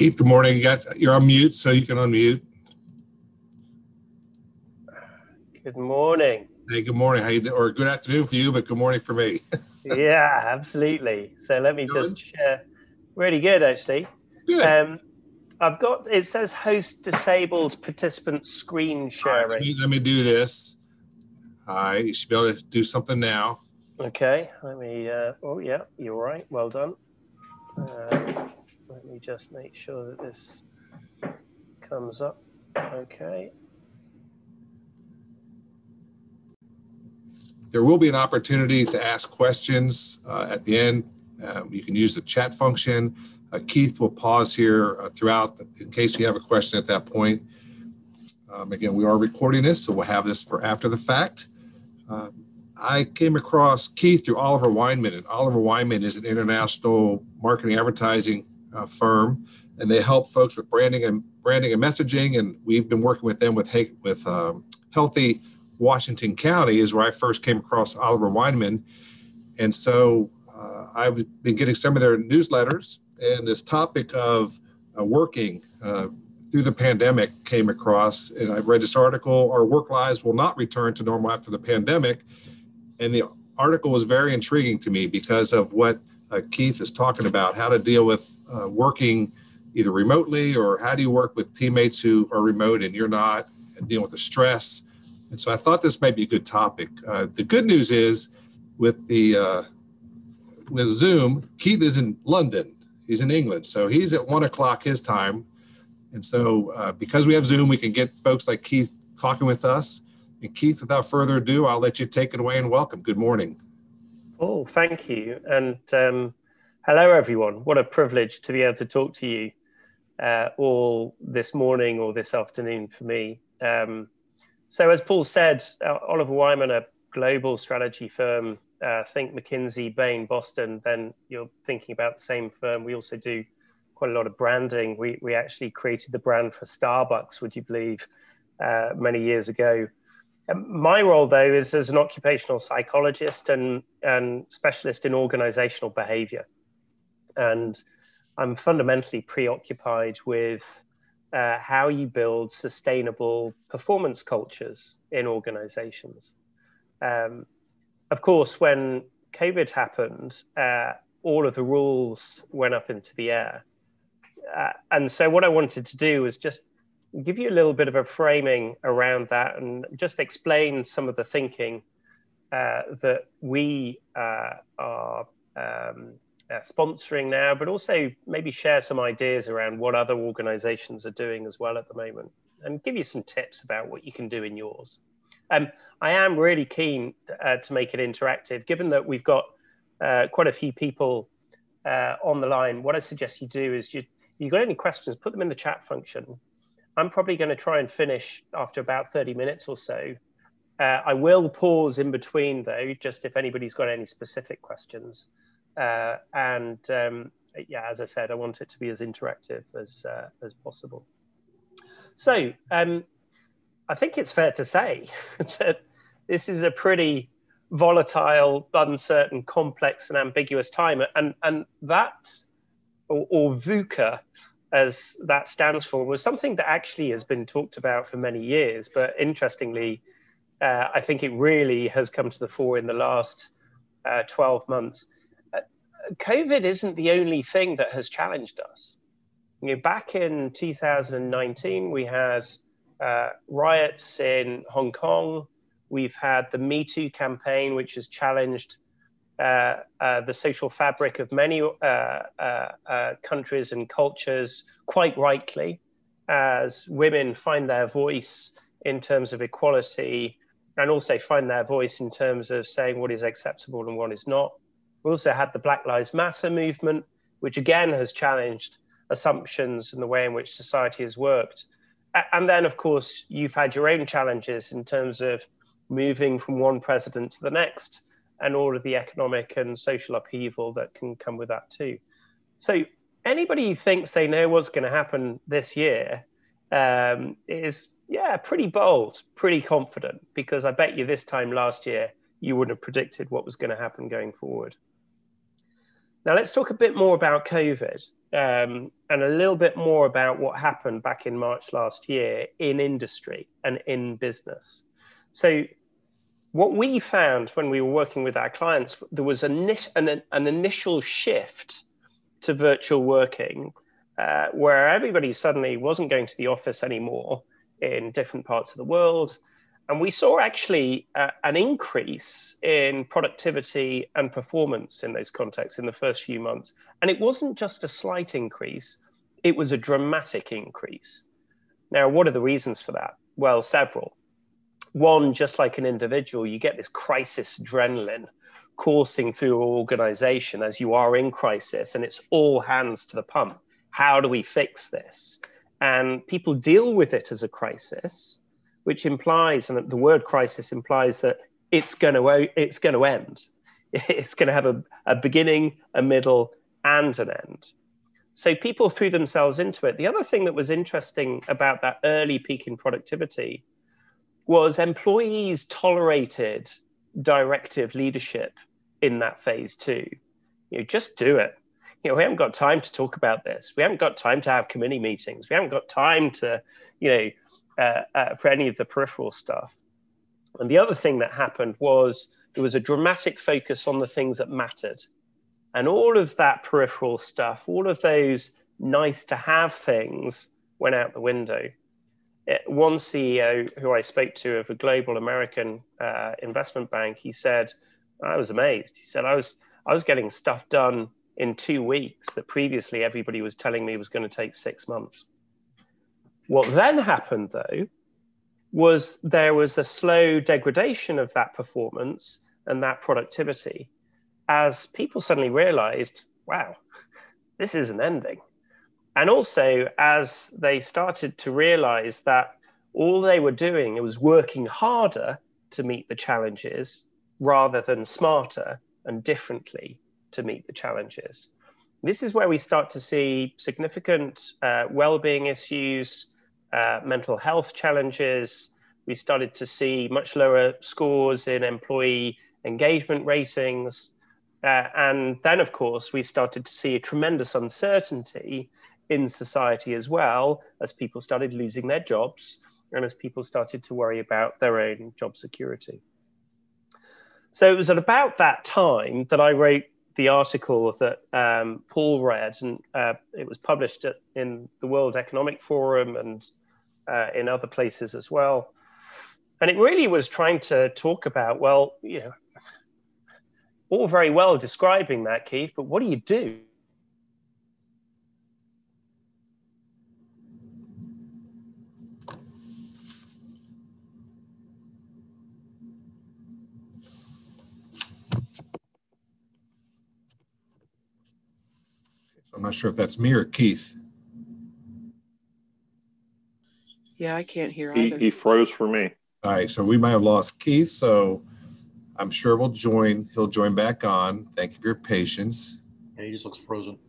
Keith, good morning. You're on mute, so you can unmute. Good morning. Hey, good morning. How you doing? Or good afternoon for you, but good morning for me. Yeah, absolutely. So let me just share. Really good, actually. Good. I've got, it says host disabled participant screen sharing. Let me do this. Hi, you should be able to do something now. Okay, let me, oh yeah, you're right. Well done. Let me just make sure that this comes up. Okay. There will be an opportunity to ask questions at the end. You can use the chat function. Keith will pause here throughout in case you have a question at that point. Again, we are recording this, so we'll have this for after the fact. I came across Keith through Oliver Wyman, and Oliver Wyman is an international marketing advertising firm, and they help folks with branding and messaging. And we've been working with them with Healthy Washington County is where I first came across Oliver Wyman. And so I've been getting some of their newsletters, and this topic of working through the pandemic came across, and I read this article, Our Work Lives Will Not Return to Normal After the Pandemic. And the article was very intriguing to me because of what Keith is talking about, how to deal with working either remotely, or how do you work with teammates who are remote and you're not, and deal with the stress. And so I thought this might be a good topic. The good news is with Zoom, Keith is in London. He's in England. So he's at 1 o'clock his time. And so because we have Zoom, we can get folks like Keith talking with us. And Keith, without further ado, I'll let you take it away and welcome. Good morning. Oh, thank you. And hello, everyone. What a privilege to be able to talk to you all this morning or this afternoon for me. So as Paul said, Oliver Wyman, a global strategy firm, think McKinsey, Bain, Boston, then you're thinking about the same firm. We also do quite a lot of branding. We actually created the brand for Starbucks, would you believe, many years ago. My role, though, is as an occupational psychologist and specialist in organizational behavior. And I'm fundamentally preoccupied with how you build sustainable performance cultures in organizations. Of course, when COVID happened, all of the rules went up into the air. And so what I wanted to do was just give you a little bit of a framing around that and just explain some of the thinking that we are sponsoring now, but also maybe share some ideas around what other organizations are doing as well at the moment, and give you some tips about what you can do in yours. I am really keen to make it interactive, given that we've got quite a few people on the line. What I suggest you do is you've got any questions, put them in the chat function. I'm probably going to try and finish after about 30 minutes or so. I will pause in between, though, just if anybody's got any specific questions. Yeah, as I said, I want it to be as interactive as possible. So I think it's fair to say that this is a pretty volatile, uncertain, complex, and ambiguous time. And that, or VUCA, as that stands for, was something that actually has been talked about for many years. But interestingly, I think it really has come to the fore in the last 12 months. COVID isn't the only thing that has challenged us. You know, back in 2019, we had riots in Hong Kong. We've had the Me Too campaign, which has challenged the social fabric of many countries and cultures, quite rightly, as women find their voice in terms of equality and also find their voice in terms of saying what is acceptable and what is not. We also had the Black Lives Matter movement, which again has challenged assumptions and the way in which society has worked. And then, of course, you've had your own challenges in terms of moving from one president to the next, and all of the economic and social upheaval that can come with that too. So anybody who thinks they know what's going to happen this year is, yeah, pretty bold, pretty confident, because I bet you this time last year, you wouldn't have predicted what was going to happen going forward. Now let's talk a bit more about COVID. and a little bit more about what happened back in March last year in industry and in business. So what we found when we were working with our clients, there was an initial shift to virtual working, where everybody suddenly wasn't going to the office anymore in different parts of the world. And we saw actually an increase in productivity and performance in those contexts in the first few months. And it wasn't just a slight increase, it was a dramatic increase. Now, what are the reasons for that? Well, several. One, just like an individual, you get this crisis adrenaline coursing through your organization as you are in crisis, and it's all hands to the pump. How do we fix this? And people deal with it as a crisis, which implies, and the word crisis implies that it's going to end. It's going to have a beginning, a middle, and an end. So people threw themselves into it. The other thing that was interesting about that early peak in productivity was employees tolerated directive leadership in that phase too. Just do it. We haven't got time to talk about this. We haven't got time to have committee meetings. We haven't got time to, for any of the peripheral stuff. And the other thing that happened was there was a dramatic focus on the things that mattered. And all of that peripheral stuff, all of those nice to have things went out the window. One CEO who I spoke to of a global American investment bank, he said, I was amazed. He said, I was getting stuff done in 2 weeks that previously everybody was telling me was going to take 6 months. What then happened, though, was there was a slow degradation of that performance and that productivity as people suddenly realized, wow, this isn't ending. And also as they started to realize that all they were doing was working harder to meet the challenges rather than smarter and differently to meet the challenges. This is where we start to see significant well-being issues, mental health challenges. We started to see much lower scores in employee engagement ratings. And then, of course, we started to see a tremendous uncertainty in society as well, as people started losing their jobs and as people started to worry about their own job security. So it was at about that time that I wrote the article that Paul read, and it was published in the World Economic Forum and in other places as well. And it really was trying to talk about, well, all very well describing that, Keith, but what do you do? I'm not sure if that's me or Keith. Yeah, I can't hear either. He froze for me. All right, so we might have lost Keith, so I'm sure he'll join back on. Thank you for your patience. Yeah, he just looks frozen.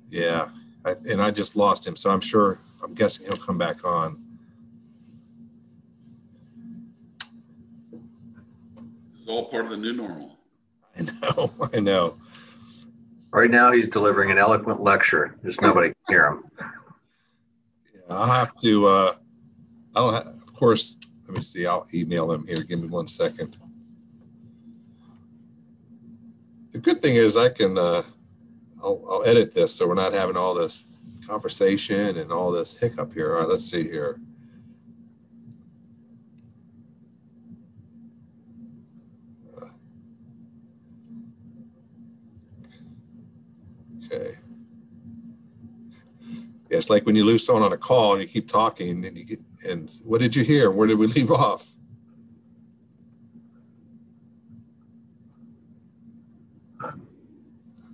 Yeah, and I just lost him, so I'm guessing he'll come back on. This is all part of the new normal. I know. Right now, he's delivering an eloquent lecture. Just nobody can hear him. Yeah, I'll have to, of course, let me see. I'll email him here. Give me 1 second. The good thing is I can, I'll edit this so we're not having all this conversation and all this hiccup here. All right, let's see here. Okay. Yeah, it's like when you lose someone on a call and you keep talking and what did you hear? Where did we leave off?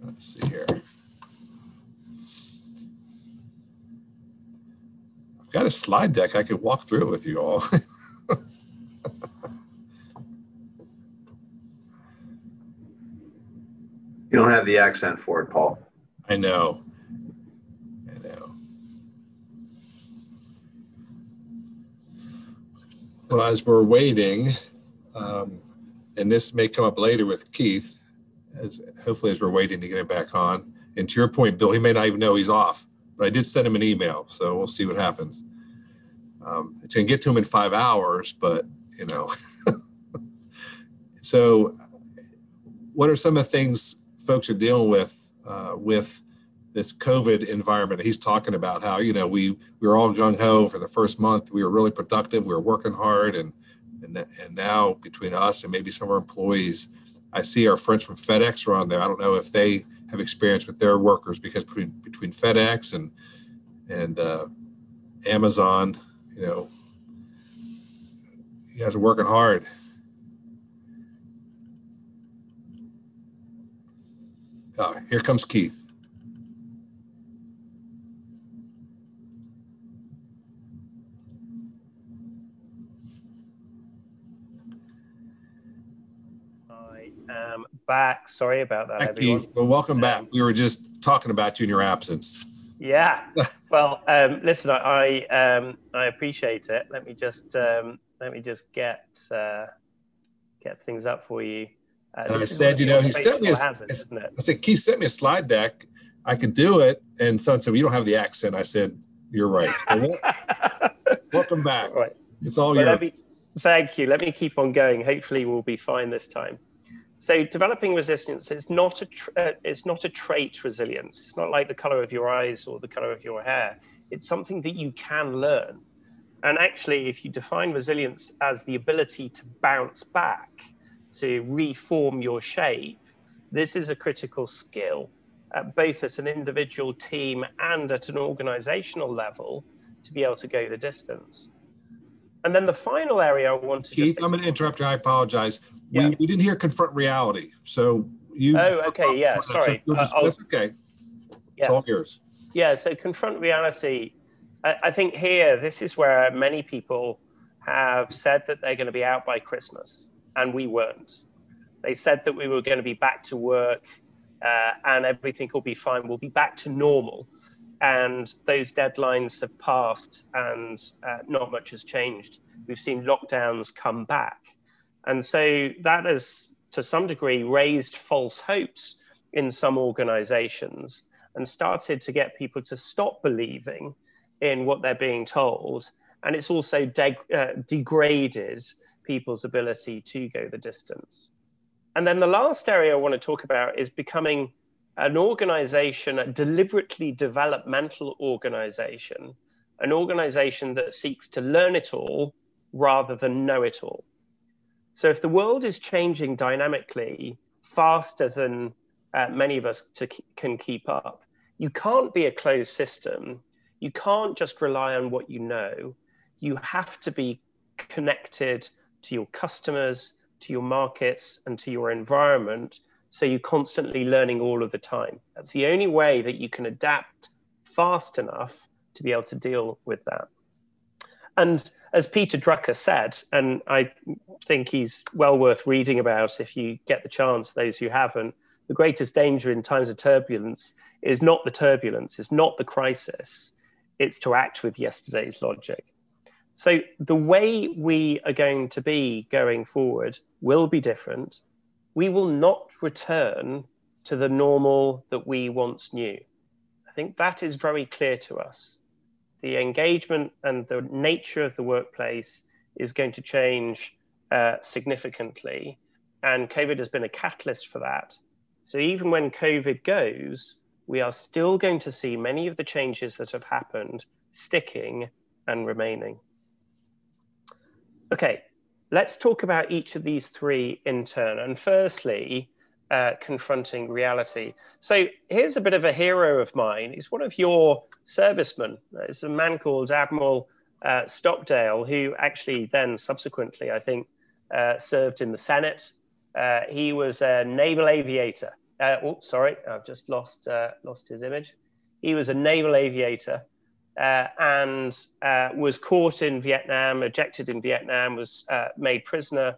Let's see here. I've got a slide deck. I could walk through it with you all. You don't have the accent for it, Paul. I know. Well, as we're waiting, and this may come up later with Keith, hopefully as we're waiting to get him back on, And to your point, Bill, he may not even know he's off, but I did send him an email, so we'll see what happens. It's going to get to him in 5 hours, but So what are some of the things folks are dealing with this COVID environment? He's talking about how, we were all gung-ho for the first month. We were really productive. We were working hard. And now between us and maybe some of our employees, I see our friends from FedEx are on there. I don't know if they have experience with their workers, because between FedEx and Amazon, you guys are working hard. Here comes Keith. I am back. Sorry about that, Hi, everyone. Keith. Well, welcome back. We were just talking about you in your absence. Yeah. Well, listen, I appreciate it. Let me just get things up for you. And I said, he sent me I said, Keith sent me a slide deck. I could do it. And someone said, well, you don't have the accent. I said, you're right. Welcome back. Right. It's all yours. Thank you. Let me keep on going. Hopefully we'll be fine this time. So developing resilience is not a trait resilience. It's not like the color of your eyes or the color of your hair. It's something that you can learn. And actually, if you define resilience as the ability to bounce back, to reform your shape, this is a critical skill, both at an individual, team, and at an organizational level, to be able to go the distance. And then the final area I want to Keith, I'm going to interrupt you. I apologize. Yeah. We didn't hear confront reality. So you. Oh, okay. Yeah. Sorry. That's okay. It's all yours. Yeah. So confront reality. I think here, this is where many people have said that they're going to be out by Christmas, and we weren't. They said that we were going to be back to work and everything will be fine. We'll be back to normal. And those deadlines have passed and not much has changed. We've seen lockdowns come back. And so that has, to some degree, raised false hopes in some organizations and started to get people to stop believing in what they're being told. And it's also degraded people's ability to go the distance. And then the last area I want to talk about is becoming an organization, a deliberately developmental organization, an organization that seeks to learn it all rather than know it all. So if the world is changing dynamically faster than many of us can keep up, you can't be a closed system. You can't just rely on what you know. You have to be connected to your customers, to your markets, and to your environment. So you're constantly learning all of the time. That's the only way that you can adapt fast enough to be able to deal with that. And as Peter Drucker said, and I think he's well worth reading about if you get the chance, those who haven't, the greatest danger in times of turbulence is not the turbulence, it's not the crisis, it's to act with yesterday's logic. So the way we are going to be going forward will be different. We will not return to the normal that we once knew. I think that is very clear to us. The engagement and the nature of the workplace is going to change significantly, and COVID has been a catalyst for that. So even when COVID goes, we are still going to see many of the changes that have happened sticking and remaining. Okay, let's talk about each of these three in turn. And firstly, confronting reality. So here's a bit of a hero of mine. He's one of your servicemen. It's a man called Admiral Stockdale, who actually then subsequently, I think, served in the Senate. He was a naval aviator. Sorry, I've just lost his image. He was a naval aviator and was caught in Vietnam, ejected in Vietnam, was made prisoner,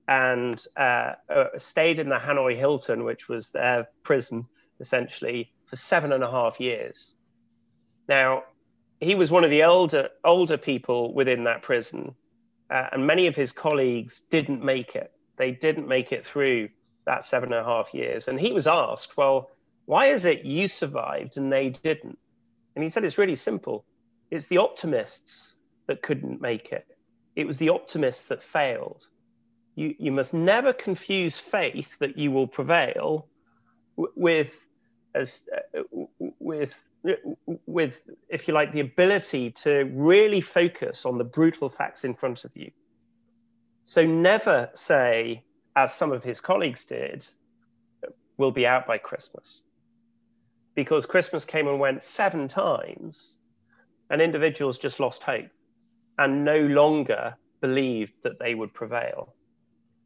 and stayed in the Hanoi Hilton, which was their prison, essentially, for 7.5 years. Now, he was one of the older people within that prison, and many of his colleagues didn't make it. They didn't make it through that 7.5 years. And he was asked, well, Why is it you survived and they didn't? And he said, it's really simple. It's the optimists that couldn't make it. It was the optimists that failed. You must never confuse faith that you will prevail with, if you like, the ability to really focus on the brutal facts in front of you. So never say, as some of his colleagues did, we'll be out by Christmas. Because Christmas came and went 7 times, and individuals just lost hope and no longer believed that they would prevail.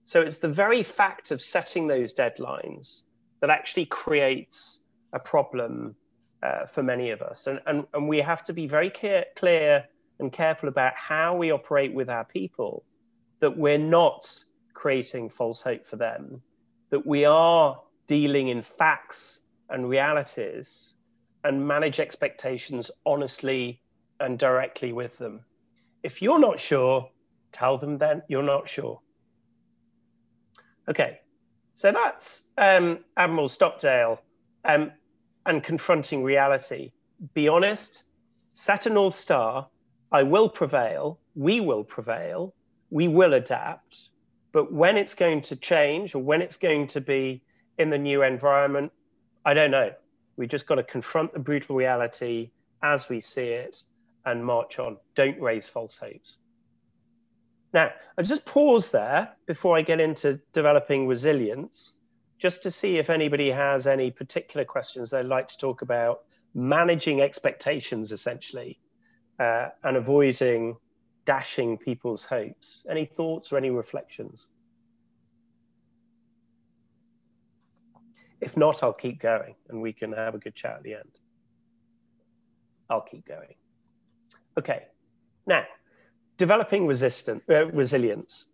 So it's the very fact of setting those deadlines that actually creates a problem for many of us. And we have to be very clear and careful about how we operate with our people, that we're not creating false hope for them, that we are dealing in facts and realities and manage expectations honestly and directly with them. If you're not sure, tell them then you're not sure. Okay, so that's Admiral Stockdale and confronting reality. Be honest, set a North Star. I will prevail, we will adapt, but when it's going to change or when it's going to be in the new environment, I don't know. We just got to confront the brutal reality as we see it and march on. Don't raise false hopes. Now, I'll just pause there before I get into developing resilience, just to see if anybody has any particular questions they'd like to talk about managing expectations, essentially, and avoiding dashing people's hopes. Any thoughts or any reflections? If not, I'll keep going and we can have a good chat at the end. I'll keep going. Okay, now, developing resilience.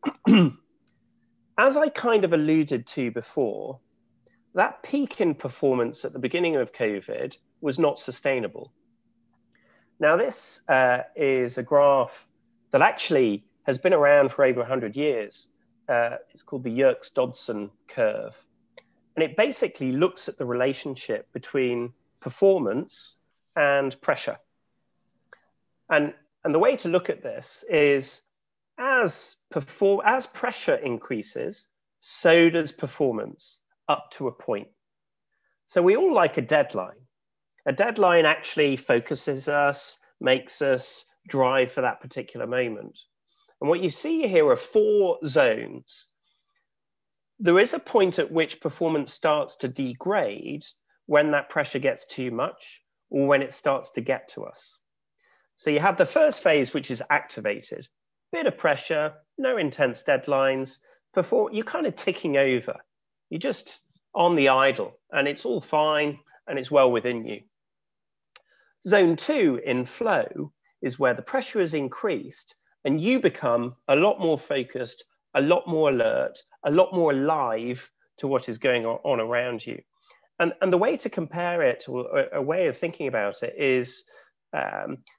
As I kind of alluded to before, that peak in performance at the beginning of COVID was not sustainable. Now, this is a graph that actually has been around for over 100 years. It's called the Yerkes-Dodson curve. And it basically looks at the relationship between performance and pressure. And the way to look at this is as pressure increases, so does performance up to a point. So we all like a deadline. A deadline actually focuses us, makes us drive for that particular moment. And what you see here are 4 zones. There is a point at which performance starts to degrade when that pressure gets too much or when it starts to get to us. So you have the first phase, which is activated. Bit of pressure, no intense deadlines. You're kind of ticking over. You're just on the idle and it's all fine and it's well within you. Zone 2 in flow is where the pressure is increased and you become a lot more focused, a lot more alert, a lot more alive to what is going on around you. And the way to compare it, or a way of thinking about it, is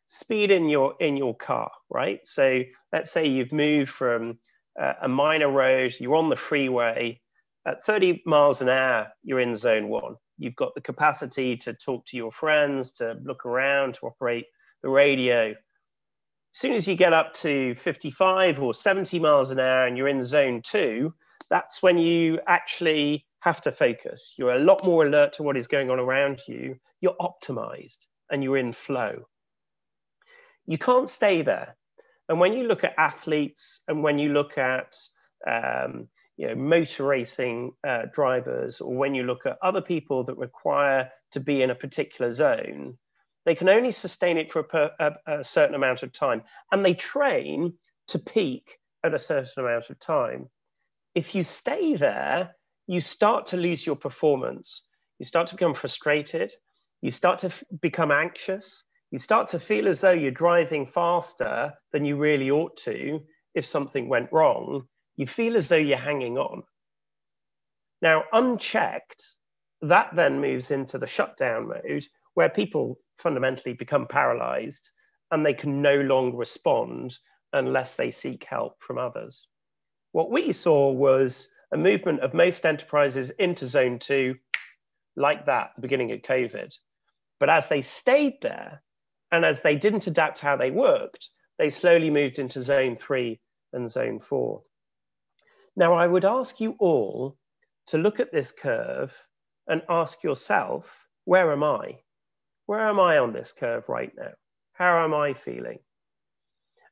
speed in your car, right? So let's say you've moved from a minor road, you're on the freeway, at 30 miles an hour, you're in zone 1. You've got the capacity to talk to your friends, to look around, to operate the radio. As soon as you get up to 55 or 70 miles an hour and you're in zone 2, that's when you actually have to focus. You're a lot more alert to what is going on around you. You're optimized and you're in flow. You can't stay there. And when you look at athletes and when you look at motor racing drivers, or when you look at other people that require to be in a particular zone, they can only sustain it for a certain amount of time. And they train to peak at a certain amount of time. If you stay there, you start to lose your performance. You start to become frustrated. You start to become anxious. You start to feel as though you're driving faster than you really ought to. If something went wrong, you feel as though you're hanging on. Now, unchecked, that then moves into the shutdown mode, where people fundamentally become paralyzed and they can no longer respond unless they seek help from others. What we saw was a movement of most enterprises into zone 2, like that at the beginning of COVID. But as they stayed there and as they didn't adapt how they worked, they slowly moved into zone 3 and zone 4. Now, I would ask you all to look at this curve and ask yourself, where am I? Where am I on this curve right now? How am I feeling?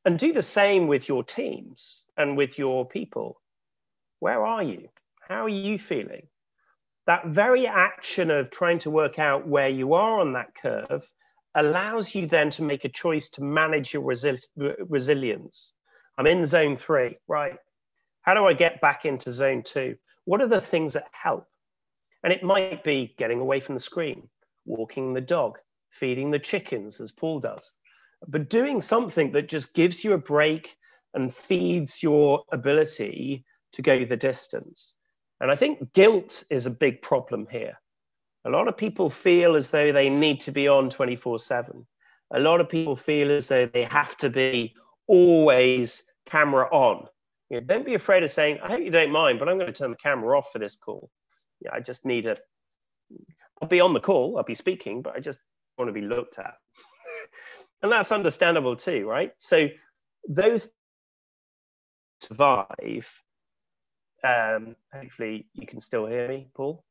And do the same with your teams and with your people. Where are you? How are you feeling? That very action of trying to work out where you are on that curve allows you then to make a choice to manage your resilience. I'm in zone 3, right? How do I get back into zone 2? What are the things that help? And it might be getting away from the screen, walking the dog, feeding the chickens as Paul does, but doing something that just gives you a break and feeds your ability to go the distance. And I think guilt is a big problem here. A lot of people feel as though they need to be on 24/7. A lot of people feel as though they have to be always camera on. You know, don't be afraid of saying, I hope you don't mind, but I'm going to turn the camera off for this call. Yeah, I just need I'll be on the call, I'll be speaking, but I just want to be looked at. And that's understandable too, right? So those survive. Hopefully you can still hear me, Paul.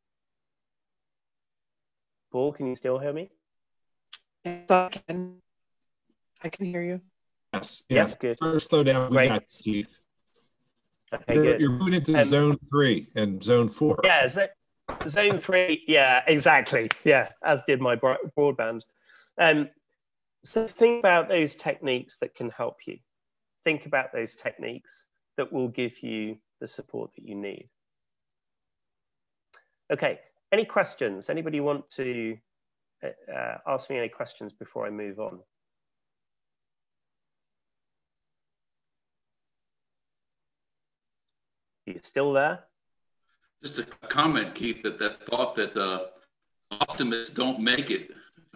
Paul, can you still hear me? Yes, I can hear you. Yes. Yes, good. First, slow down. We Great. got Keith. Okay, You're good. moving into zone 3 and zone 4. Yeah, zone 3. Yeah, exactly. Yeah, as did my broadband. So think about those techniques that can help you. Think about those techniques that will give you the support that you need. Okay, any questions? Anybody want to ask me any questions before I move on? Are you still there? Just a comment, Keith, that thought that optimists don't make it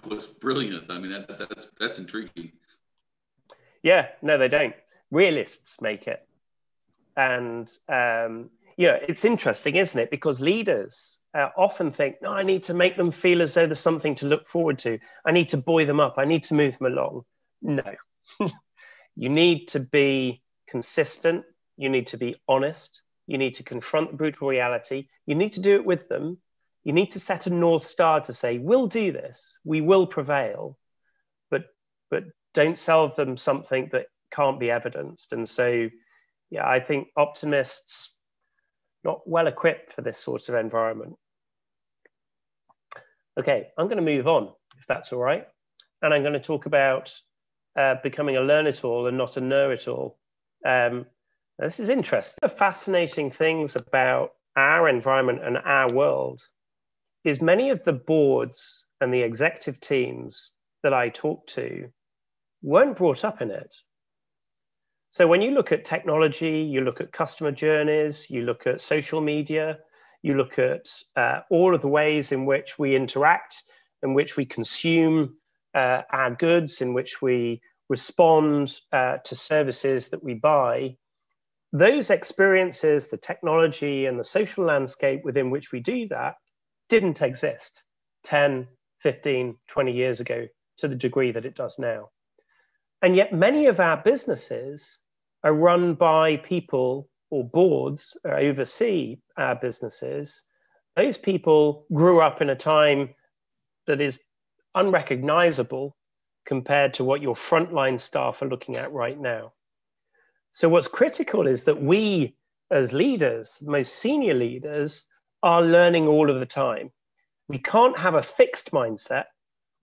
was brilliant. I mean, that's intriguing. Yeah, no, they don't. Realists make it. And yeah, it's interesting, isn't it? Because leaders often think, no, I need to make them feel as though there's something to look forward to. I need to buoy them up. I need to move them along. No, you need to be consistent. You need to be honest. You need to confront brutal reality. You need to do it with them. You need to set a North Star to say, we'll do this. We will prevail. But don't sell them something that can't be evidenced. And so, yeah, I think optimists not well equipped for this sort of environment. Okay, I'm going to move on, if that's all right. And I'm going to talk about becoming a learn-it-all and not a know-it-all. This is interesting. The fascinating things about our environment and our world is many of the boards and the executive teams that I talk to weren't brought up in it. So when you look at technology, you look at customer journeys, you look at social media, you look at all of the ways in which we interact, in which we consume our goods, in which we respond to services that we buy, those experiences, the technology and the social landscape within which we do that didn't exist 10, 15, 20 years ago to the degree that it does now. And yet many of our businesses are run by people or boards or oversee our businesses. Those people grew up in a time that is unrecognizable compared to what your frontline staff are looking at right now. So what's critical is that we as leaders, most senior leaders, are learning all of the time. We can't have a fixed mindset.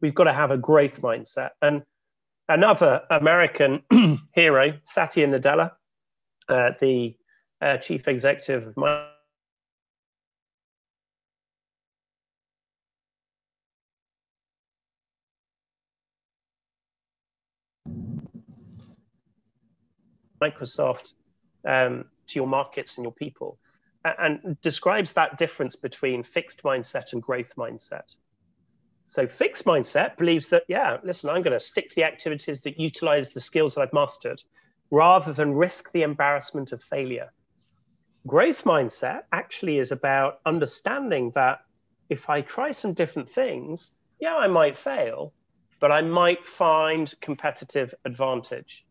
We've got to have a growth mindset. And another American hero, Satya Nadella, the chief executive of Microsoft, to your markets and your people, and describes that difference between fixed mindset and growth mindset. So fixed mindset believes that, yeah, listen, I'm going to stick to the activities that utilize the skills that I've mastered rather than risk the embarrassment of failure. Growth mindset actually is about understanding that if I try some different things, yeah, I might fail, but I might find competitive advantage.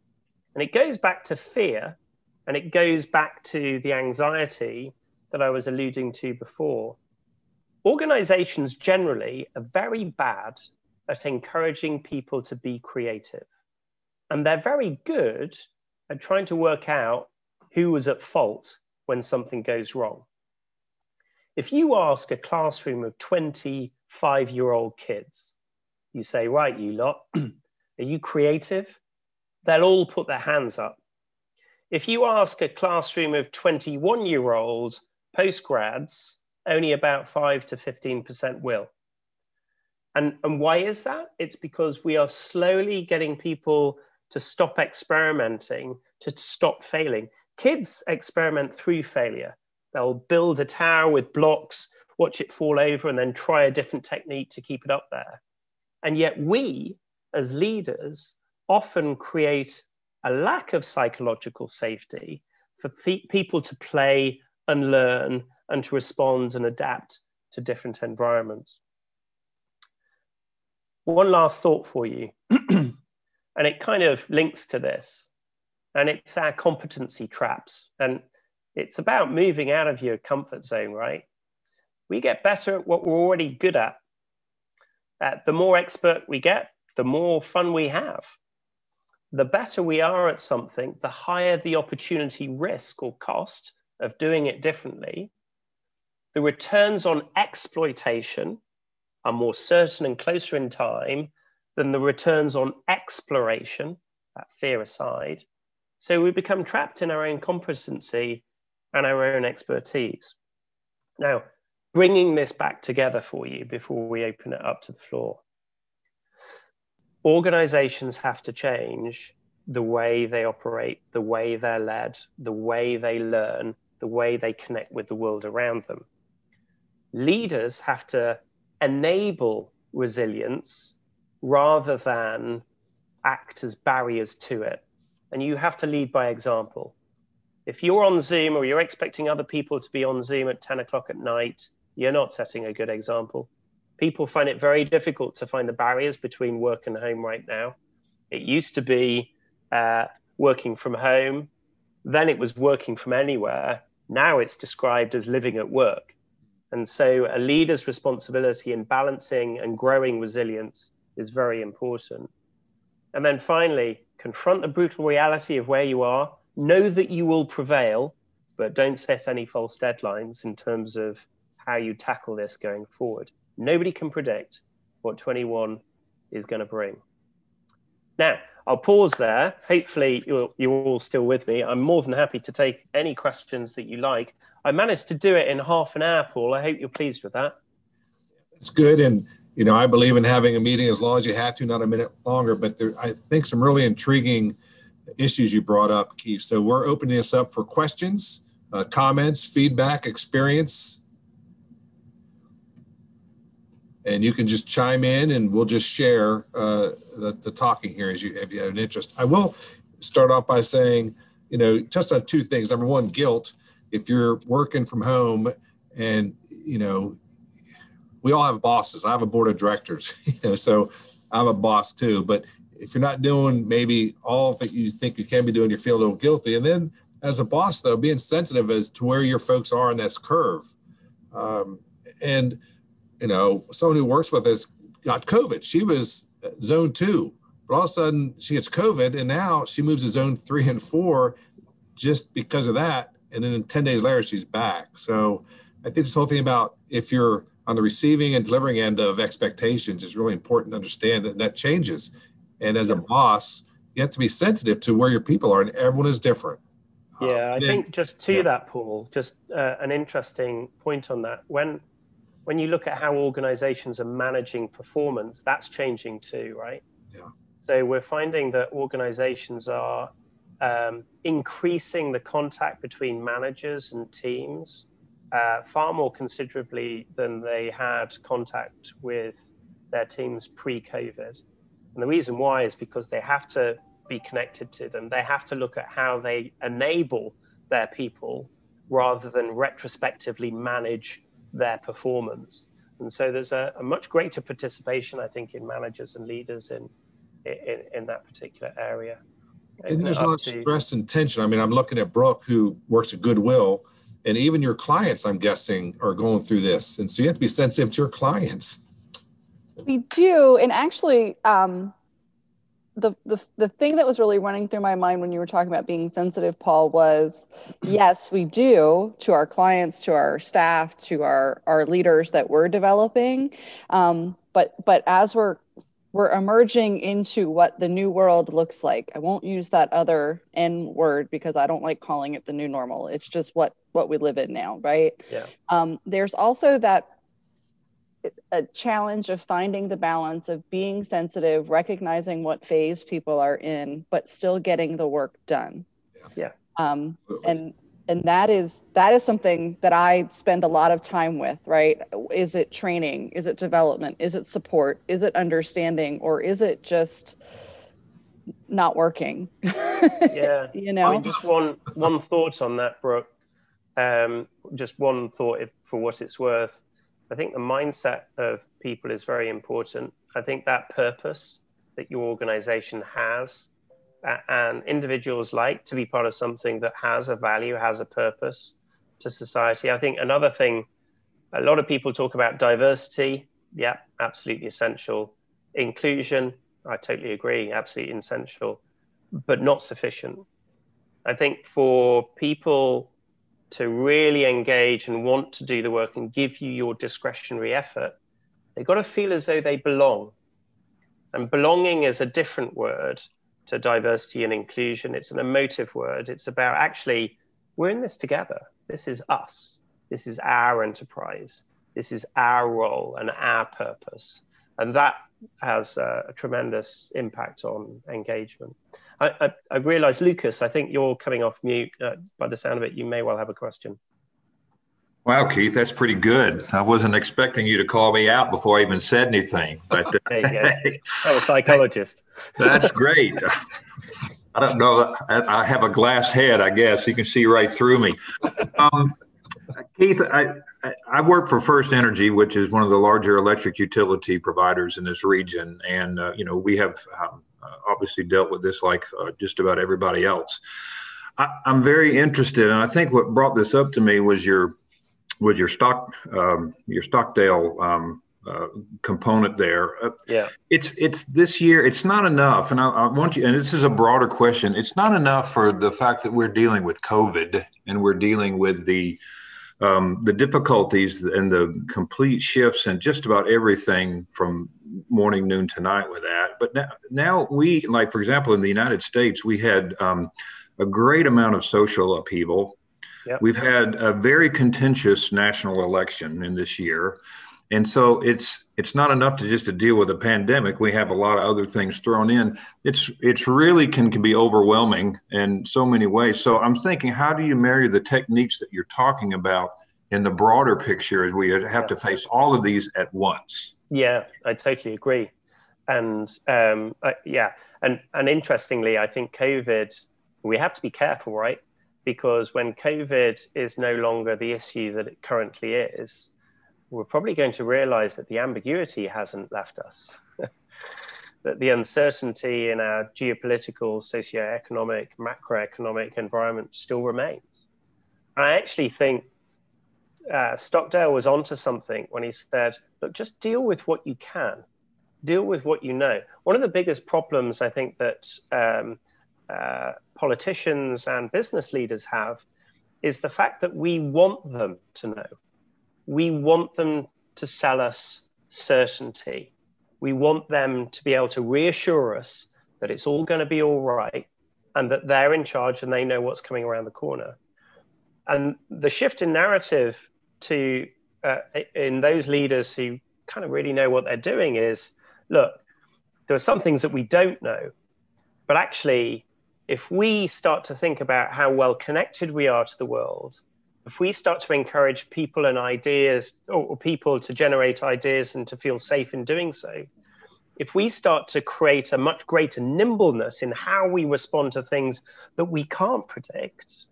And it goes back to fear, and it goes back to the anxiety that I was alluding to before. Organizations generally are very bad at encouraging people to be creative. And they're very good at trying to work out who was at fault when something goes wrong. If you ask a classroom of 25-year-old kids, you say, right, you lot, are you creative? They'll all put their hands up. If you ask a classroom of 21-year-old postgrads, only about 5 to 15% will. And why is that? It's because we are slowly getting people to stop experimenting, to stop failing. Kids experiment through failure. They'll build a tower with blocks, watch it fall over, and then try a different technique to keep it up there. And yet we, as leaders, often create a lack of psychological safety for people to play and learn and to respond and adapt to different environments. One last thought for you, and it kind of links to this, and it's our competency traps. And it's about moving out of your comfort zone, right? We get better at what we're already good at. The more expert we get, the more fun we have. The better we are at something, the higher the opportunity risk or cost of doing it differently. The returns on exploitation are more certain and closer in time than the returns on exploration, that fear aside. So we become trapped in our own competency and our own expertise. Now, bringing this back together for you before we open it up to the floor. Organizations have to change the way they operate, the way they're led, the way they learn, the way they connect with the world around them. Leaders have to enable resilience rather than act as barriers to it. And you have to lead by example. If you're on Zoom or you're expecting other people to be on Zoom at 10 o'clock at night, you're not setting a good example. People find it very difficult to find the barriers between work and home right now. It used to be working from home, then it was working from anywhere. Now it's described as living at work. And so a leader's responsibility in balancing and growing resilience is very important. And then finally, confront the brutal reality of where you are. Know that you will prevail, but don't set any false deadlines in terms of how you tackle this going forward. Nobody can predict what 21 is going to bring. Now, I'll pause there. Hopefully you're all still with me. I'm more than happy to take any questions that you like. I managed to do it in half an hour, Paul. I hope you're pleased with that. It's good. And, you know, I believe in having a meeting as long as you have to, not a minute longer. But there, I think some really intriguing issues you brought up, Keith. So we're opening this up for questions, comments, feedback, experience. And you can just chime in and we'll just share the talking here if you have an interest. I will start off by saying, you know, just on two things. Number one, guilt. If you're working from home and, you know, we all have bosses. I have a board of directors, you know, so I'm a boss too. But if you're not doing maybe all that you think you can be doing, you feel a little guilty. And then as a boss, though, being sensitive as to where your folks are on this curve. And you know, someone who works with us got COVID. She was zone 2, but all of a sudden she gets COVID and now she moves to zone 3 and 4 just because of that. And then 10 days later, she's back. So I think this whole thing about if you're on the receiving and delivering end of expectations is really important to understand that changes. And as a boss, you have to be sensitive to where your people are, and everyone is different. Yeah, I think just to that, Paul, just an interesting point on that. When you look at how organizations are managing performance, that's changing too, right? Yeah. So we're finding that organizations are increasing the contact between managers and teams far more considerably than they had contact with their teams pre-COVID. And the reason why is because they have to be connected to them. They have to look at how they enable their people rather than retrospectively manage their performance. And so there's a much greater participation, I think, in managers and leaders in that particular area. And there's a lot of stress and tension. I mean, I'm looking at Brooke, who works at Goodwill, and even your clients, I'm guessing, are going through this. And so you have to be sensitive to your clients. We do. And actually, the thing that was really running through my mind when you were talking about being sensitive, Paul, was yes, we do, to our clients, to our staff, to our leaders that we're developing. But as we're emerging into what the new world looks like, I won't use that other N word because I don't like calling it the new normal. It's just what we live in now, right? Yeah. There's also a challenge of finding the balance of being sensitive, recognizing what phase people are in, but still getting the work done. Yeah. And that is something that I spend a lot of time with, right? Is it training? Is it development? Is it support? Is it understanding? Or is it just not working? Yeah. You know? I mean, just one thought on that, Brooke. Just one thought for what it's worth. I think the mindset of people is very important. I think that purpose that your organization has, and individuals like to be part of something that has a value, has a purpose to society. I think another thing, a lot of people talk about diversity. Yeah, absolutely essential. Inclusion, I totally agree, absolutely essential, but not sufficient. I think for people to really engage and want to do the work and give you your discretionary effort, they've got to feel as though they belong. And belonging is a different word to diversity and inclusion. It's an emotive word. It's about actually, we're in this together. This is us. This is our enterprise. This is our role and our purpose. And that has a tremendous impact on engagement. I realize, Lucas, I think you're coming off mute. By the sound of it, you may well have a question. Wow, Keith, that's pretty good. I wasn't expecting you to call me out before I even said anything. But there you go. I'm a psychologist. That's great. I don't know. I have a glass head, I guess. You can see right through me. Keith, I work for First Energy, which is one of the larger electric utility providers in this region. And, we have obviously dealt with this like just about everybody else. I'm very interested, and I think what brought this up to me was your Stockdale component there. Yeah. It's this year, it's not enough. And I want you, and this is a broader question. It's not enough for the fact that we're dealing with COVID and we're dealing with the difficulties and the complete shifts and just about everything from morning, noon to night with that. But now we, like, for example, in the United States, we had a great amount of social upheaval. Yep. We've had a very contentious national election in this year. And so it's not enough to deal with a pandemic. We have a lot of other things thrown in. It's really can be overwhelming in so many ways. So I'm thinking, how do you marry the techniques that you're talking about in the broader picture as we have to face all of these at once? Yeah, I totally agree. And and interestingly, I think COVID, we have to be careful, right? Because when COVID is no longer the issue that it currently is, we're probably going to realize that the ambiguity hasn't left us, that the uncertainty in our geopolitical, socioeconomic, macroeconomic environment still remains. I actually think Stockdale was onto something when he said, look, just deal with what you can, deal with what you know. One of the biggest problems I think that politicians and business leaders have is the fact that we want them to know. We want them to sell us certainty. We want them to be able to reassure us that it's all going to be all right and that they're in charge and they know what's coming around the corner. And the shift in narrative to in those leaders who kind of really know what they're doing is, look, there are some things that we don't know, but actually, if we start to think about how well connected we are to the world, if we start to encourage people and ideas, or people to generate ideas and to feel safe in doing so, if we start to create a much greater nimbleness in how we respond to things that we can't predict,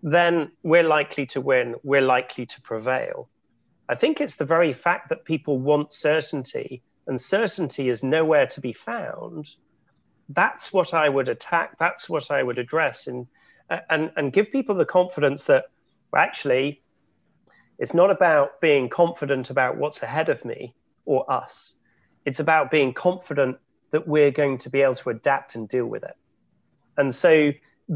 then we're likely to win, we're likely to prevail. I think it's the very fact that people want certainty, and certainty is nowhere to be found. That's what I would attack. That's what I would address, and give people the confidence that, well, actually, it's not about being confident about what's ahead of me or us. It's about being confident that we're going to be able to adapt and deal with it. And so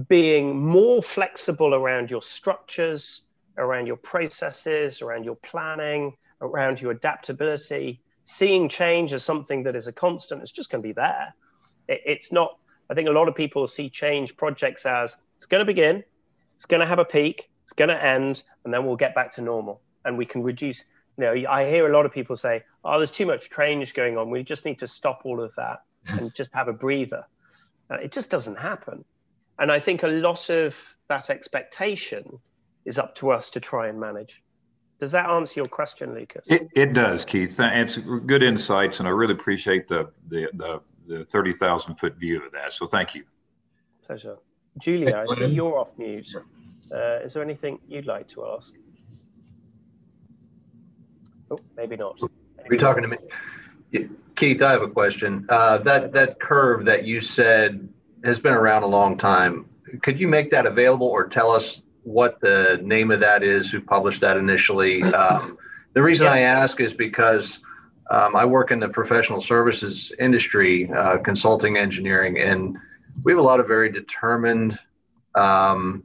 being more flexible around your structures, around your processes, around your planning, around your adaptability, seeing change as something that is a constant, it's just going to be there. It's not, I think a lot of people see change projects as it's going to begin, it's going to have a peak, it's going to end, and then we'll get back to normal. And we can reduce, I hear a lot of people say, oh, there's too much change going on. We just need to stop all of that and just have a breather. It just doesn't happen. And I think a lot of that expectation is up to us to try and manage. Does that answer your question, Lucas? It does, Keith. It's good insights, and I really appreciate the 30,000-foot view of that. So thank you. Pleasure. Julia, I see you're off mute. Is there anything you'd like to ask? Oh, maybe not. You're talking to me. Keith, I have a question. That curve that you said has been around a long time. Could you make that available or tell us what the name of that is, who published that initially? The reason I ask is because I work in the professional services industry, consulting, engineering, and we have a lot of very determined,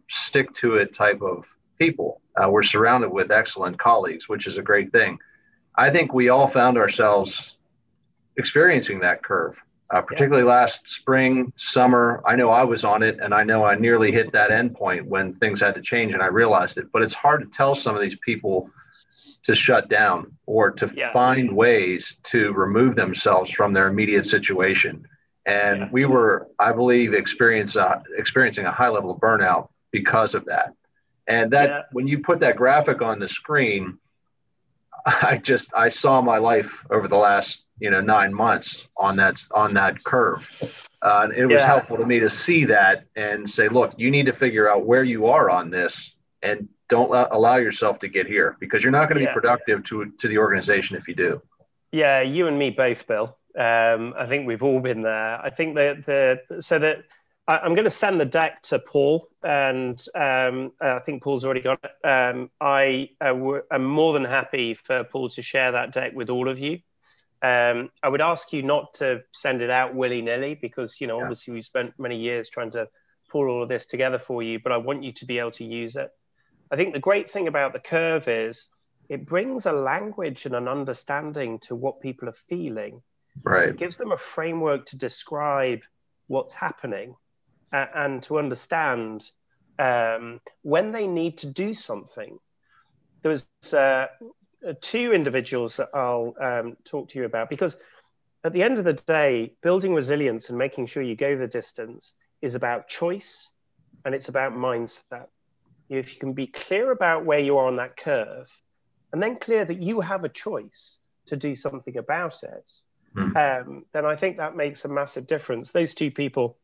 stick-to-it type of people. We're surrounded with excellent colleagues, which is a great thing. I think we all found ourselves experiencing that curve, particularly last spring, summer. I know I was on it, and I know I nearly hit that end point when things had to change, and I realized it. But it's hard to tell some of these people to shut down or to find ways to remove themselves from their immediate situation. And we were, I believe, experiencing a high level of burnout because of that. And that when you put that graphic on the screen, I saw my life over the last 9 months on that curve. It was helpful to me to see that and say, look, you need to figure out where you are on this and don't allow yourself to get here, because you're not going to be productive to the organization if you do. Yeah, you and me both, Bill. I think we've all been there. I think I'm going to send the deck to Paul, and I think Paul's already got it. I am more than happy for Paul to share that deck with all of you. I would ask you not to send it out willy-nilly, because obviously we've spent many years trying to pull all of this together for you, but I want you to be able to use it. I think the great thing about the curve is it brings a language and an understanding to what people are feeling. Right. It gives them a framework to describe what's happening and to understand when they need to do something. There was two individuals that I'll talk to you about, because at the end of the day, building resilience and making sure you go the distance is about choice, and it's about mindset. If you can be clear about where you are on that curve, and then clear that you have a choice to do something about it, then I think that makes a massive difference. Those two people,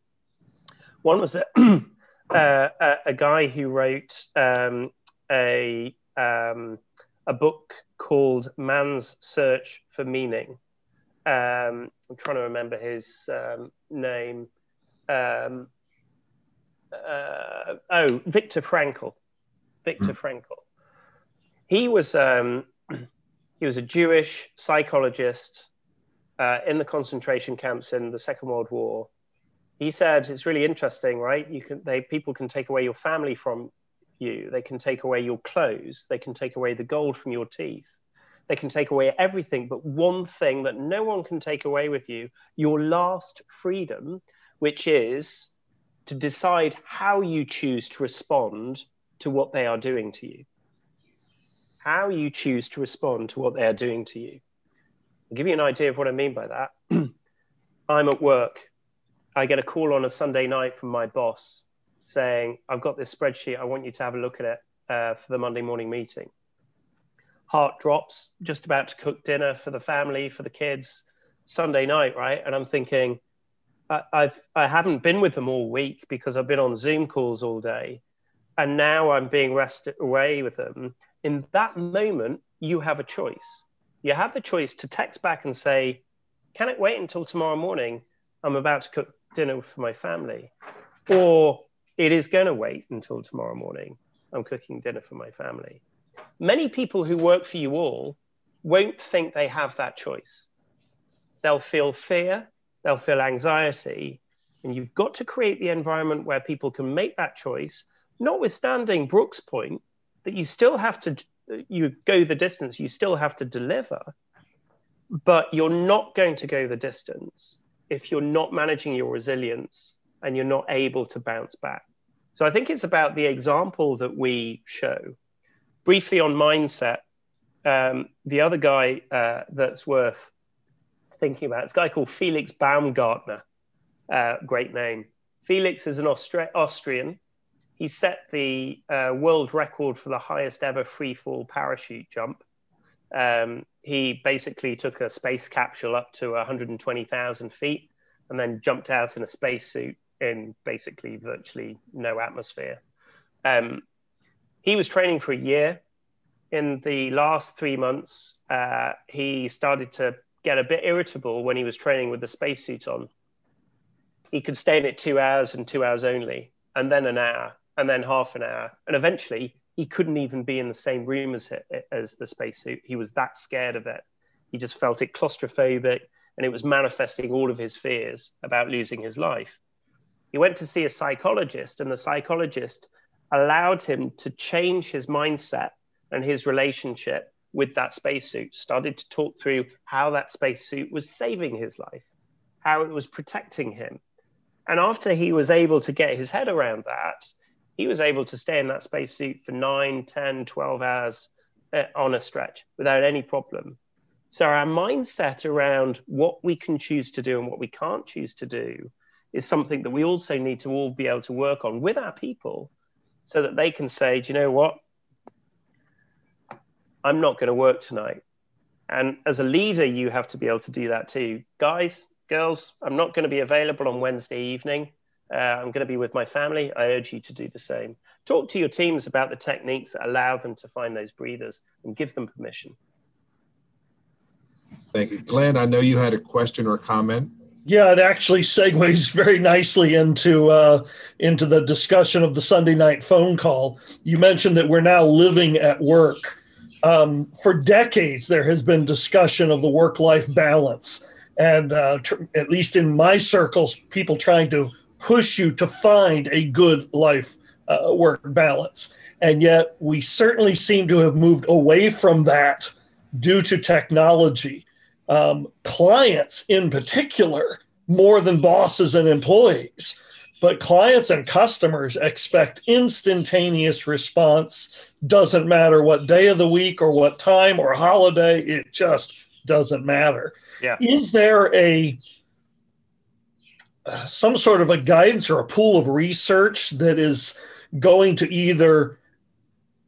one was a guy who wrote a book called Man's Search for Meaning. I'm trying to remember his name. Viktor Frankl. Viktor Frankl. He was a Jewish psychologist in the concentration camps in the Second World War. He said, it's really interesting, right? People can take away your family from you. They can take away your clothes. They can take away the gold from your teeth. They can take away everything, but one thing that no one can take away with you, your last freedom, which is to decide how you choose to respond to what they are doing to you. How you choose to respond to what they are doing to you. I'll give you an idea of what I mean by that. I'm at work. I get a call on a Sunday night from my boss saying, I've got this spreadsheet. I want you to have a look at it for the Monday morning meeting. Heart drops, just about to cook dinner for the family, for the kids, Sunday night, right? And I'm thinking, I haven't been with them all week because I've been on Zoom calls all day. And now I'm being rested away with them. In that moment, you have a choice. You have the choice to text back and say, can it wait until tomorrow morning? I'm about to cook dinner for my family. Or it is going to wait until tomorrow morning. I'm cooking dinner for my family. Many people who work for you all won't think they have that choice. They'll feel fear, they'll feel anxiety, and you've got to create the environment where people can make that choice, notwithstanding Brooke's point that you still have to, you go the distance, you still have to deliver, but you're not going to go the distance if you're not managing your resilience and you're not able to bounce back. So I think it's about the example that we show. Briefly on mindset, the other guy that's worth thinking about, it's a guy called Felix Baumgartner, great name. Felix is an Austrian. He set the world record for the highest ever free fall parachute jump. He basically took a space capsule up to 120,000 feet and then jumped out in a spacesuit in basically virtually no atmosphere. He was training for a year. In the last 3 months, he started to get a bit irritable when he was training with the spacesuit on. He could stay in it 2 hours and 2 hours only, and then an hour, and then half an hour. And eventually, he couldn't even be in the same room as the spacesuit. He was that scared of it. He just felt it claustrophobic, and it was manifesting all of his fears about losing his life. He went to see a psychologist, and the psychologist allowed him to change his mindset and his relationship with that spacesuit, started to talk through how that spacesuit was saving his life, how it was protecting him. And after he was able to get his head around that, he was able to stay in that spacesuit for 9, 10, 12 hours on a stretch without any problem. So our mindset around what we can choose to do and what we can't choose to do is something that we also need to all be able to work on with our people so that they can say, do you know what? I'm not going to work tonight. And as a leader, you have to be able to do that too. Guys, girls, I'm not going to be available on Wednesday evening. I'm going to be with my family. I urge you to do the same. Talk to your teams about the techniques that allow them to find those breathers and give them permission. Thank you. Glenn, I know you had a question or a comment. Yeah, it actually segues very nicely into the discussion of the Sunday night phone call. You mentioned that we're now living at work. For decades, there has been discussion of the work-life balance. And at least in my circles, people trying to push you to find a good life work balance. And yet we certainly seem to have moved away from that due to technology. Clients in particular, more than bosses and employees, but clients and customers expect instantaneous response. Doesn't matter what day of the week or what time or holiday, it just doesn't matter. Yeah. Is there some sort of a guidance or a pool of research that is going to either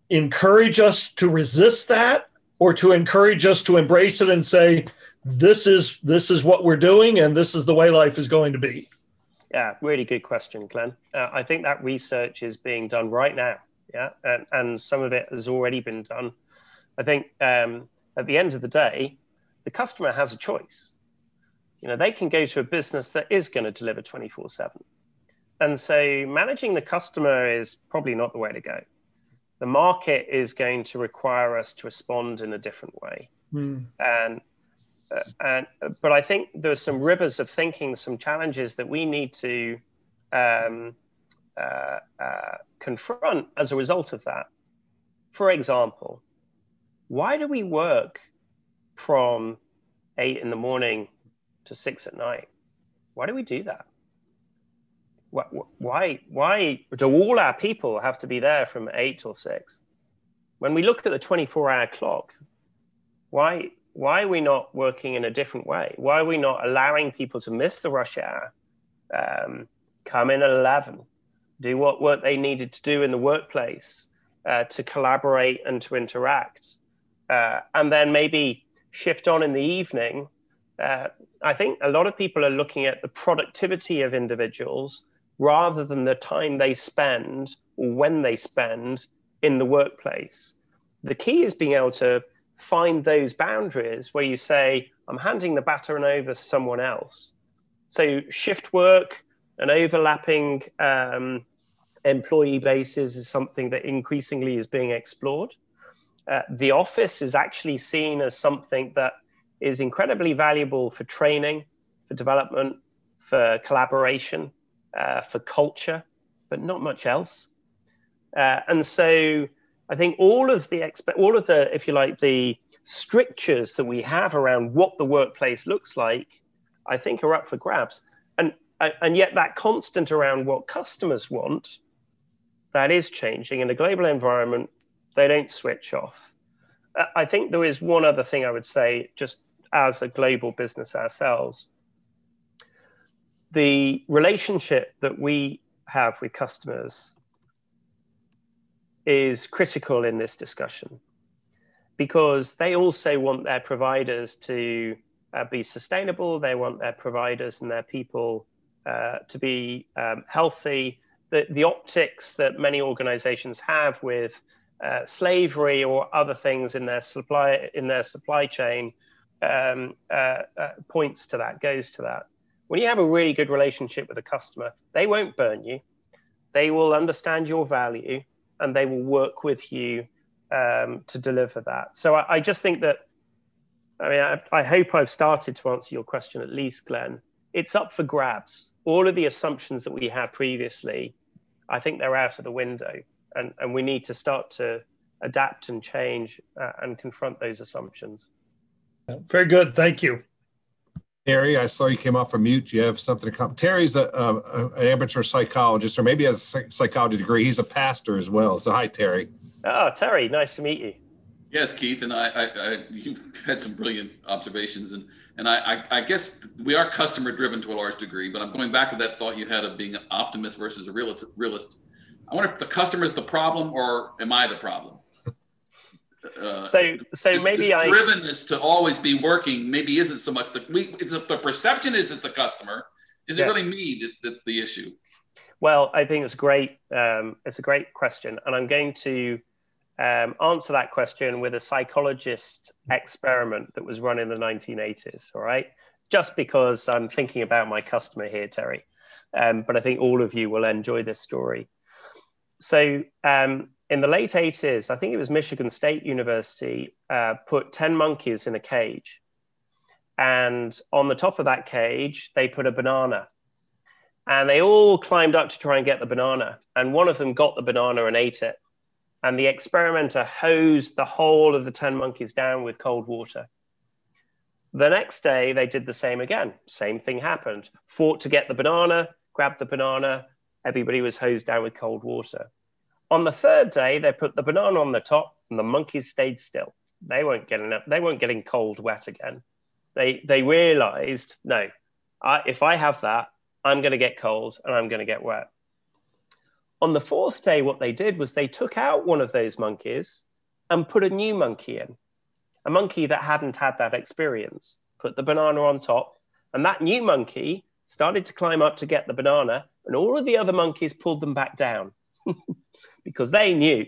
encourage us to resist that or to encourage us to embrace it and say, this is what we're doing and this is the way life is going to be? Yeah, really good question, Glenn. I think that research is being done right now. Yeah, and some of it has already been done. I think at the end of the day, the customer has a choice. You know, they can go to a business that is going to deliver 24/7. And so managing the customer is probably not the way to go. The market is going to require us to respond in a different way. But I think there's some rivers of thinking, some challenges that we need to confront as a result of that. For example, why do we work from 8 in the morning to 6 at night? Why do we do that? Why do all our people have to be there from 8 till 6? When we look at the 24-hour clock, why are we not working in a different way? Why are we not allowing people to miss the rush hour, come in at 11, do what work they needed to do in the workplace to collaborate and to interact, and then maybe shift on in the evening? I think a lot of people are looking at the productivity of individuals rather than the time they spend or when they spend in the workplace. The key is being able to find those boundaries where you say, I'm handing the baton over to someone else. So shift work and overlapping employee bases is something that increasingly is being explored. The office is actually seen as something that is incredibly valuable for training, for development, for collaboration, for culture, but not much else. And so I think all of the, if you like, the strictures that we have around what the workplace looks like, I think are up for grabs. And yet that constant around what customers want, that is changing. In a global environment, they don't switch off. I think there is one other thing I would say, just as a global business ourselves. The relationship that we have with customers is critical in this discussion, because they also want their providers to be sustainable. They want their providers and their people to be healthy. The optics that many organizations have with slavery or other things in their supply chain points to that, goes to that. When you have a really good relationship with a customer, they won't burn you. They will understand your value and they will work with you to deliver that. So I just think that, I mean, I hope I've started to answer your question at least, Glenn. It's up for grabs. All of the assumptions that we had previously, I think they're out of the window, and we need to start to adapt and change and confront those assumptions. Very good. Thank you. Terry, I saw you came off from mute. Do you have something to come? Terry's an amateur psychologist, or maybe has a psychology degree. He's a pastor as well. So hi, Terry. Oh, Terry, nice to meet you. Yes, Keith, and you've had some brilliant observations, and I guess we are customer driven to a large degree, but I'm going back to that thought you had of being an optimist versus a realist. I wonder if the customer is the problem, or am I the problem? So maybe this drivenness to always be working maybe isn't so much the perception is that the customer. Is it really me that's the issue? Well, I think it's great. It's a great question, and I'm going to answer that question with a psychologist experiment that was run in the 1980s. All right, just because I'm thinking about my customer here, Terry, but I think all of you will enjoy this story. So in the late 80s, I think it was Michigan State University, put 10 monkeys in a cage. And on the top of that cage, they put a banana. And they all climbed up to try and get the banana. And one of them got the banana and ate it. And the experimenter hosed the whole of the 10 monkeys down with cold water. The next day, they did the same again. Same thing happened. Fought to get the banana, grabbed the banana. Everybody was hosed down with cold water. On the third day, they put the banana on the top and the monkeys stayed still. They weren't getting cold wet again. They realized, no, if I have that, I'm going to get cold and I'm going to get wet. On the fourth day, what they did was they took out one of those monkeys and put a new monkey in, a monkey that hadn't had that experience, put the banana on top, and that new monkey started to climb up to get the banana, and all of the other monkeys pulled them back down because they knew.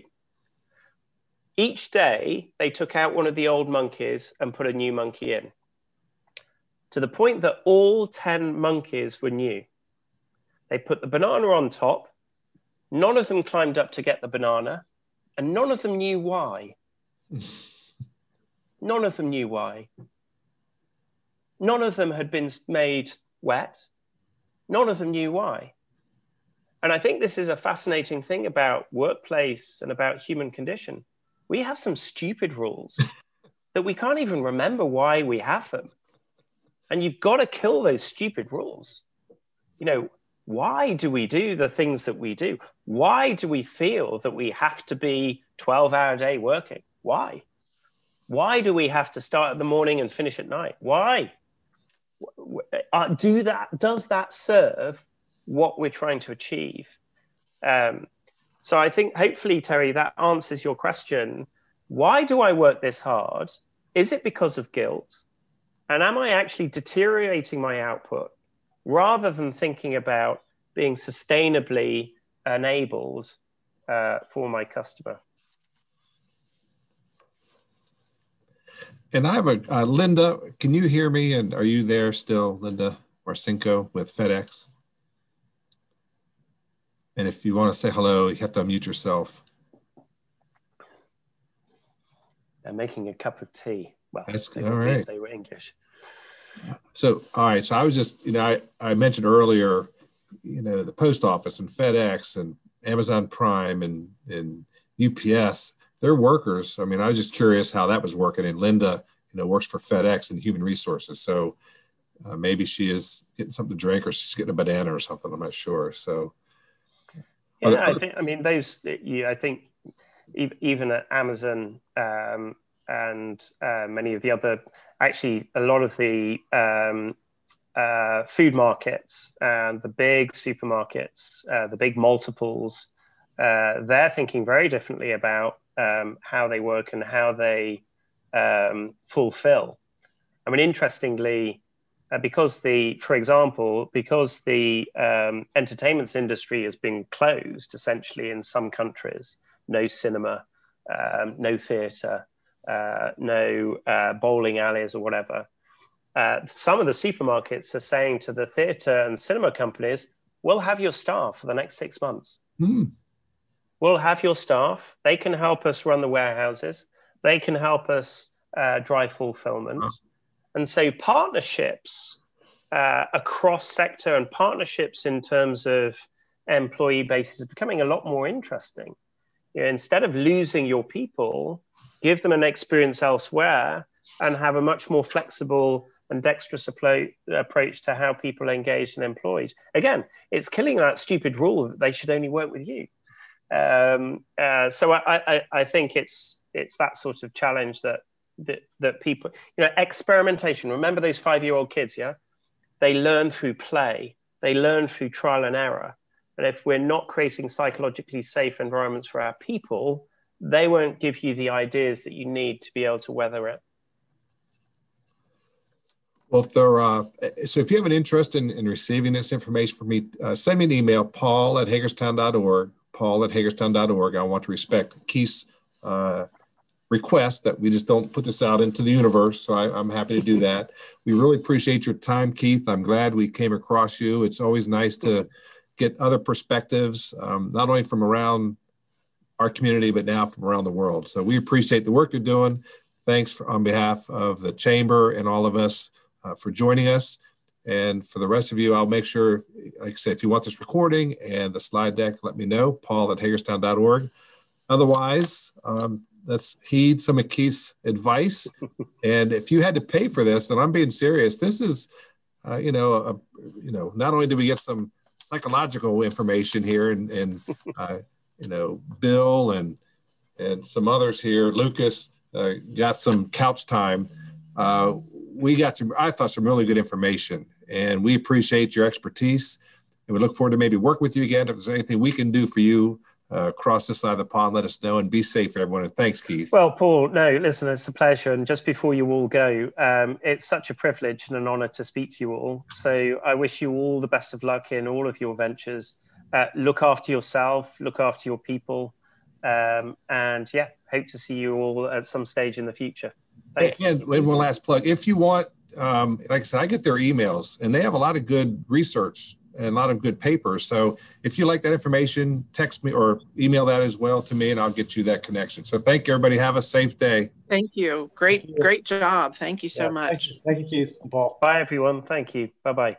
Each day, they took out one of the old monkeys and put a new monkey in, to the point that all 10 monkeys were new. They put the banana on top. None of them climbed up to get the banana, and none of them knew why. None of them knew why. None of them had been made wet. None of them knew why. And I think this is a fascinating thing about workplace and about human condition. We have some stupid rules that we can't even remember why we have them. And you've got to kill those stupid rules. You know, why do we do the things that we do? Why do we feel that we have to be 12-hour day working? Why? Why do we have to start in the morning and finish at night? Why? Does that serve what we're trying to achieve? So I think hopefully, Terry, that answers your question. Why do I work this hard? Is it because of guilt? And am I actually deteriorating my output rather than thinking about being sustainably enabled for my customer? And I have a Linda, can you hear me? And are you there still, Linda Marcinko with FedEx? And if you want to say hello, you have to unmute yourself. They're making a cup of tea. Well, that's they all would be right. if they were English. So, all right. So I was just, I mentioned earlier, the post office and FedEx and Amazon Prime and UPS, they're workers. I mean, I was just curious how that was working. And Linda, works for FedEx and Human Resources. So maybe she is getting something to drink or she's getting a banana or something. I'm not sure. So. Yeah, I think even at Amazon and many of the other, actually a lot of the food markets and the big supermarkets, the big multiples, they're thinking very differently about how they work and how they fulfill. I mean, interestingly, because the entertainment industry has been closed essentially in some countries, no cinema, no theatre, no bowling alleys or whatever. Some of the supermarkets are saying to the theatre and cinema companies, we'll have your staff for the next 6 months. We'll have your staff. They can help us run the warehouses. They can help us drive fulfillment. And so partnerships across sector and partnerships in terms of employee bases is becoming a lot more interesting. Instead of losing your people, give them an experience elsewhere and have a much more flexible and dexterous approach to how people are engaged and employed. Again, it's killing that stupid rule that they should only work with you. So I think it's that sort of challenge that people, experimentation. Remember those 5-year-old kids, yeah? They learn through play. They learn through trial and error. And if we're not creating psychologically safe environments for our people, they won't give you the ideas that you need to be able to weather it. Well, if you have an interest in receiving this information from me, send me an email, paul@hagerstown.org, paul@hagerstown.org. I want to respect Keith's request that we just don't put this out into the universe. So I'm happy to do that. We really appreciate your time, Keith. I'm glad we came across you. It's always nice to get other perspectives, not only from around our community, but now from around the world. So we appreciate the work you're doing. Thanks on behalf of the Chamber and all of us for joining us. And for the rest of you, I'll make sure, like I said, if you want this recording and the slide deck, let me know, paul@hagerstown.org. Otherwise, let's heed some of Keith's advice. And if you had to pay for this, and I'm being serious, this is, not only do we get some psychological information here and Bill and some others here, Lucas got some couch time. We got I thought some really good information, and we appreciate your expertise. And we look forward to maybe work with you again. If there's anything we can do for you, across this side of the pond, let us know, and be safe, everyone. And thanks, Keith. Well, Paul, no, listen, it's a pleasure. And just before you all go, it's such a privilege and an honor to speak to you all. So I wish you all the best of luck in all of your ventures. Look after yourself, look after your people. And yeah, hope to see you all at some stage in the future. Thank you. And one last plug. If you want, like I said, I get their emails, and they have a lot of good research and a lot of good papers. So if you like that information, text me or email that as well to me, and I'll get you that connection. So thank you, everybody. Have a safe day. Thank you. Great job. Thank you so much. Thank you, Keith and Paul. Bye, everyone. Thank you. Bye-bye.